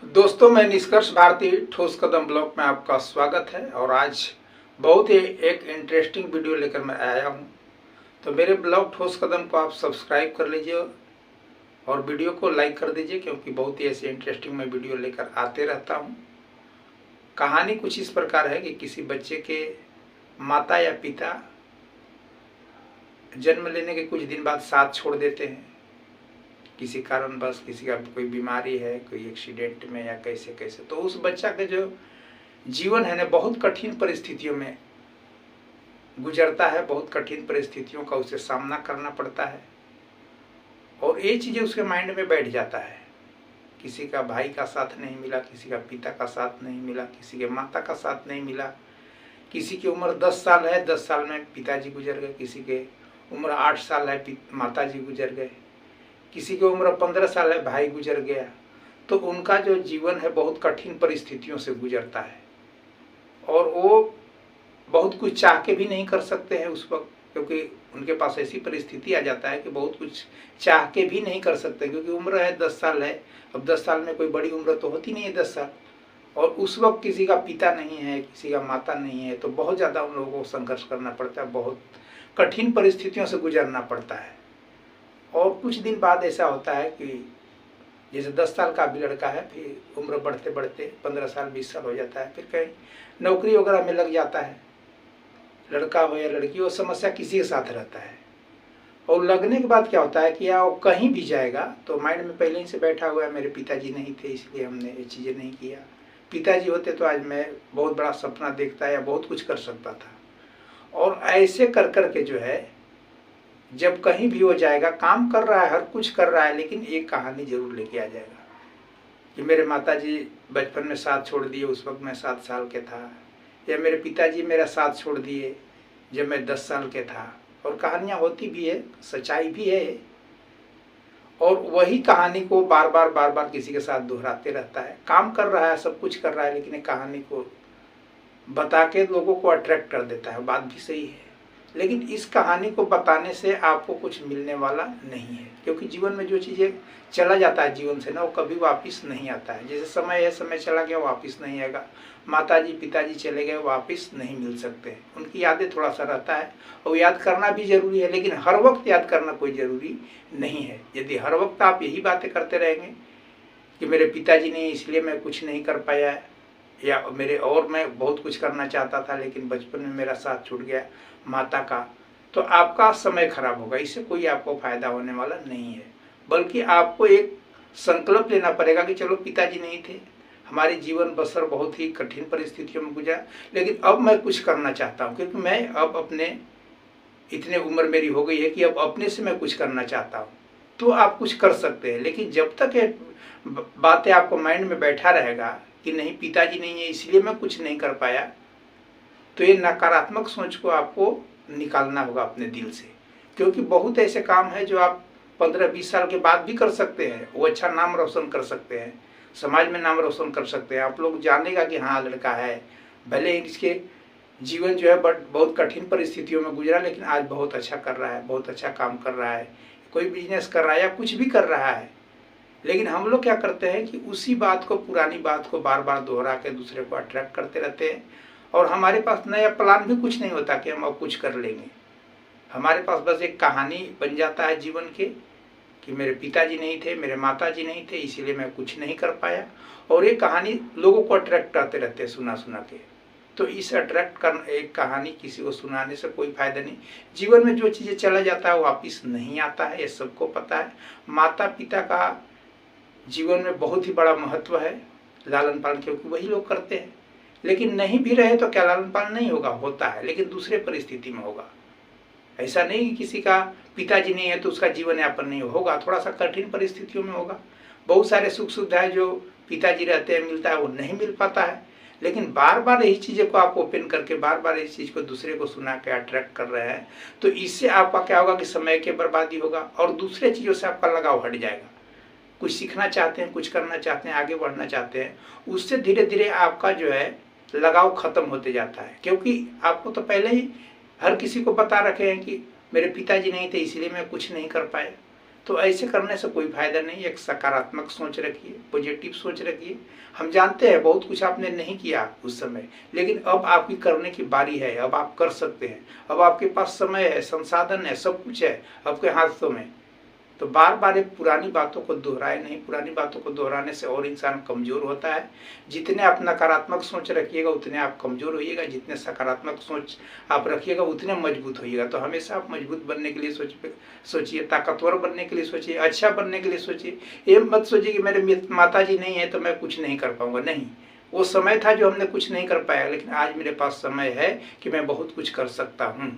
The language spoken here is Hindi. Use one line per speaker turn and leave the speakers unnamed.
दोस्तों, मैं निष्कर्ष भारती ठोस कदम ब्लॉग में आपका स्वागत है। और आज बहुत ही एक इंटरेस्टिंग वीडियो लेकर मैं आया हूं। तो मेरे ब्लॉग ठोस कदम को आप सब्सक्राइब कर लीजिए और वीडियो को लाइक कर दीजिए, क्योंकि बहुत ही ऐसे इंटरेस्टिंग मैं वीडियो लेकर आते रहता हूं। कहानी कुछ इस प्रकार है कि किसी बच्चे के माता या पिता जन्म लेने के कुछ दिन बाद साथ छोड़ देते हैं। किसी कारणवश, किसी का कोई बीमारी है, कोई एक्सीडेंट में या कैसे कैसे, तो उस बच्चा का जो जीवन है ना, बहुत कठिन परिस्थितियों में गुजरता है। बहुत कठिन परिस्थितियों का उसे सामना करना पड़ता है और ये चीज़ें उसके माइंड में बैठ जाता है। किसी का भाई का साथ नहीं मिला, किसी का पिता का साथ नहीं मिला, किसी के माता का साथ नहीं मिला। किसी की उम्र 10 साल है, 10 साल में पिताजी गुजर गए। किसी के उम्र 8 साल है, माताजी गुजर गए। किसी की उम्र 15 साल है, भाई गुजर गया। तो उनका जो जीवन है बहुत कठिन परिस्थितियों से गुजरता है और वो बहुत कुछ चाह के भी नहीं कर सकते हैं उस वक्त, क्योंकि उनके पास ऐसी परिस्थिति आ जाता है कि बहुत कुछ चाह के भी नहीं कर सकते, क्योंकि उम्र है 10 साल है। अब 10 साल में कोई बड़ी उम्र तो होती नहीं है 10 साल। और उस वक्त किसी का पिता नहीं है, किसी का माता नहीं है, तो बहुत ज़्यादा उन लोगों को संघर्ष करना पड़ता है, बहुत कठिन परिस्थितियों से गुजरना पड़ता है। और कुछ दिन बाद ऐसा होता है कि जैसे 10 साल का भी लड़का है, फिर उम्र बढ़ते बढ़ते 15 साल 20 साल हो जाता है, फिर कहीं नौकरी वगैरह में लग जाता है। लड़का हो या लड़की हो, समस्या किसी के साथ रहता है। और लगने के बाद क्या होता है कि या वो कहीं भी जाएगा तो माइंड में पहले ही से बैठा हुआ है, मेरे पिताजी नहीं थे इसलिए हमने ये चीज़ें नहीं किया। पिताजी होते तो आज मैं बहुत बड़ा सपना देखता या बहुत कुछ कर सकता था। और ऐसे कर कर के जो है, जब कहीं भी हो जाएगा, काम कर रहा है, हर कुछ कर रहा है, लेकिन एक कहानी जरूर लेके आ जाएगा कि मेरे माताजी बचपन में साथ छोड़ दिए, उस वक्त मैं 7 साल के था। या मेरे पिताजी मेरा साथ छोड़ दिए जब मैं 10 साल के था। और कहानियाँ होती भी है, सच्चाई भी है। और वही कहानी को बार बार किसी के साथ दोहराते रहता है। काम कर रहा है, सब कुछ कर रहा है, लेकिन एक कहानी को बता के लोगों को अट्रैक्ट कर देता है। बात भी सही है, लेकिन इस कहानी को बताने से आपको कुछ मिलने वाला नहीं है, क्योंकि जीवन में जो चीज़ें चला जाता है जीवन से ना, वो कभी वापस नहीं आता है। जैसे समय है, समय चला गया, वापस नहीं आएगा। माताजी पिताजी चले गए, वापस नहीं मिल सकते। उनकी यादें थोड़ा सा रहता है और याद करना भी जरूरी है, लेकिन हर वक्त याद करना कोई ज़रूरी नहीं है। यदि हर वक्त आप यही बातें करते रहेंगे कि मेरे पिताजी ने इसलिए मैं कुछ नहीं कर पाया, या मैं बहुत कुछ करना चाहता था लेकिन बचपन में मेरा साथ छूट गया माता का, तो आपका समय खराब होगा। इससे कोई आपको फायदा होने वाला नहीं है। बल्कि आपको एक संकल्प लेना पड़ेगा कि चलो पिताजी नहीं थे, हमारे जीवन बसर बहुत ही कठिन परिस्थितियों में गुजरा, लेकिन अब मैं कुछ करना चाहता हूँ, क्योंकि मैं अब अपने इतने उम्र मेरी हो गई है कि अब अपने से मैं कुछ करना चाहता हूँ। तो आप कुछ कर सकते हैं, लेकिन जब तक ये बातें आपको माइंड में बैठा रहेगा कि नहीं पिताजी नहीं है इसलिए मैं कुछ नहीं कर पाया, तो ये नकारात्मक सोच को आपको निकालना होगा अपने दिल से। क्योंकि बहुत ऐसे काम है जो आप 15-20 साल के बाद भी कर सकते हैं। वो अच्छा नाम रोशन कर सकते हैं, समाज में नाम रोशन कर सकते हैं। आप लोग जानेगा कि हाँ लड़का है, भले ही इसके जीवन जो है बट बहुत कठिन परिस्थितियों में गुजरा, लेकिन आज बहुत अच्छा कर रहा है, बहुत अच्छा काम कर रहा है, कोई बिजनेस कर रहा है या कुछ भी कर रहा है। लेकिन हम लोग क्या करते हैं कि उसी बात को, पुरानी बात को बार बार दोहरा के दूसरे को अट्रैक्ट करते रहते हैं। और हमारे पास नया प्लान भी कुछ नहीं होता कि हम अब कुछ कर लेंगे। हमारे पास बस एक कहानी बन जाता है जीवन के कि मेरे पिताजी नहीं थे, मेरे माताजी नहीं थे, इसीलिए मैं कुछ नहीं कर पाया। और ये कहानी लोगों को अट्रैक्ट करते रहते हैं सुना सुना के। तो इस अट्रैक्ट कर एक कहानी किसी को सुनाने से कोई फायदा नहीं। जीवन में जो चीज़ें चला जाता है वापिस नहीं आता है, ये सबको पता है। माता पिता का जीवन में बहुत ही बड़ा महत्व है, लालन पालन, क्योंकि वही लोग करते हैं। लेकिन नहीं भी रहे तो क्या लालन पालन नहीं होगा? होता है, लेकिन दूसरे परिस्थिति में होगा। ऐसा नहीं कि किसी का पिताजी नहीं है तो उसका जीवन यापन नहीं होगा, थोड़ा सा कठिन परिस्थितियों में होगा। बहुत सारे सुख सुविधाएं जो पिताजी रहते हैं मिलता है, वो नहीं मिल पाता है। लेकिन बार बार यही चीज़ें को आप ओपन करके बार बार इस चीज़ को दूसरे को सुना के अट्रैक्ट कर रहे हैं, तो इससे आपका क्या होगा कि समय की बर्बादी होगा और दूसरे चीज़ों से आपका लगाव हट जाएगा। कुछ सीखना चाहते हैं, कुछ करना चाहते हैं, आगे बढ़ना चाहते हैं, उससे धीरे धीरे आपका जो है लगाव खत्म होते जाता है। क्योंकि आपको तो पहले ही हर किसी को बता रखे हैं कि मेरे पिताजी नहीं थे इसलिए मैं कुछ नहीं कर पाया। तो ऐसे करने से कोई फायदा नहीं। एक सकारात्मक सोच रखिए, पॉजिटिव सोच रखिए। हम जानते हैं बहुत कुछ आपने नहीं किया उस समय, लेकिन अब आपकी करने की बारी है, अब आप कर सकते हैं। अब आपके पास समय है, संसाधन है, सब कुछ है आपके हाथों में। तो बार बार ये पुरानी बातों को दोहराए नहीं। पुरानी बातों को दोहराने से और इंसान कमजोर होता है। जितने आप नकारात्मक सोच रखिएगा उतने आप कमजोर होइएगा, जितने सकारात्मक सोच आप रखिएगा उतने मजबूत होइएगा। तो हमेशा आप मजबूत बनने के लिए सोचिए, ताकतवर बनने के लिए सोचिए, अच्छा बनने के लिए सोचिए। ये मत सोचिए कि मेरे माता जी नहीं है तो मैं कुछ नहीं कर पाऊंगा। नहीं, वो समय था जो हमने कुछ नहीं कर पाया, लेकिन आज मेरे पास समय है कि मैं बहुत कुछ कर सकता हूँ।